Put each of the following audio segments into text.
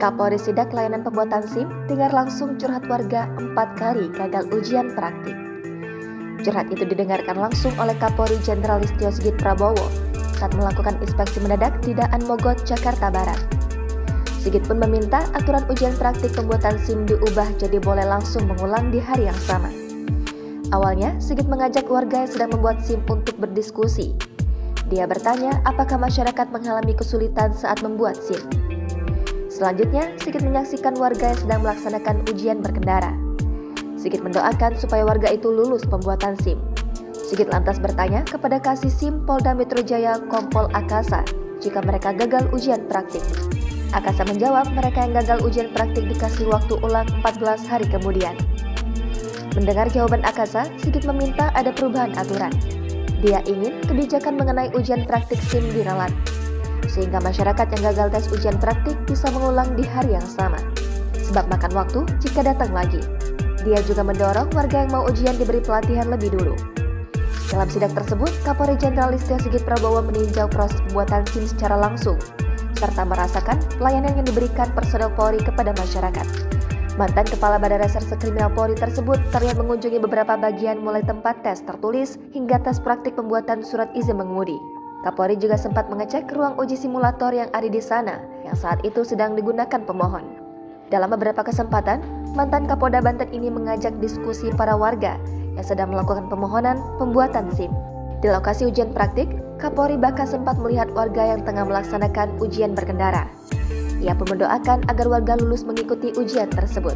Kapolri Sidak Layanan Pembuatan SIM dengar langsung curhat warga 4 kali gagal ujian praktik. Curhat itu didengarkan langsung oleh Kapolri Jenderal Listio Sigit Prabowo saat melakukan inspeksi mendadak di Daan Mogot, Jakarta Barat. Sigit pun meminta aturan ujian praktik pembuatan SIM diubah jadi boleh langsung mengulang di hari yang sama. Awalnya, Sigit mengajak warga yang sedang membuat SIM untuk berdiskusi. Dia bertanya apakah masyarakat mengalami kesulitan saat membuat SIM. Selanjutnya, Sigit menyaksikan warga yang sedang melaksanakan ujian berkendara. Sigit mendoakan supaya warga itu lulus pembuatan SIM. Sigit lantas bertanya kepada Kasih SIM Polda Metro Jaya Kompol Akasa jika mereka gagal ujian praktik. Akasa menjawab mereka yang gagal ujian praktik dikasih waktu ulang 14 hari kemudian. Mendengar jawaban Akasa, Sigit meminta ada perubahan aturan. Dia ingin kebijakan mengenai ujian praktik SIM diralat, sehingga masyarakat yang gagal tes ujian praktik bisa mengulang di hari yang sama, sebab makan waktu jika datang lagi. Dia juga mendorong warga yang mau ujian diberi pelatihan lebih dulu. Dalam sidak tersebut, Kapolri Jenderal Listio Sigit Prabowo meninjau proses pembuatan SIM secara langsung, serta merasakan pelayanan yang diberikan personel Polri kepada masyarakat. Mantan Kepala Badan Reserse Kriminal Polri tersebut terlihat mengunjungi beberapa bagian mulai tempat tes tertulis hingga tes praktik pembuatan surat izin mengemudi. Kapolri juga sempat mengecek ruang uji simulator yang ada di sana, yang saat itu sedang digunakan pemohon. Dalam beberapa kesempatan, mantan Kapolda Banten ini mengajak diskusi para warga yang sedang melakukan pemohonan pembuatan SIM. Di lokasi ujian praktik, Kapolri bahkan sempat melihat warga yang tengah melaksanakan ujian berkendara. Ia pun mendoakan agar warga lulus mengikuti ujian tersebut.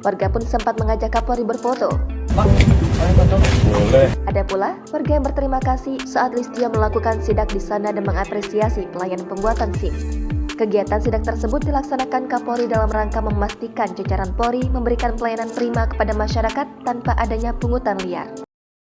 Warga pun sempat mengajak Kapolri berfoto. Boleh. Ada pula warga yang berterima kasih saat Listio melakukan sidak di sana dan mengapresiasi pelayanan pembuatan SIM. Kegiatan sidak tersebut dilaksanakan Kapolri dalam rangka memastikan jajaran Polri memberikan pelayanan prima kepada masyarakat tanpa adanya pungutan liar.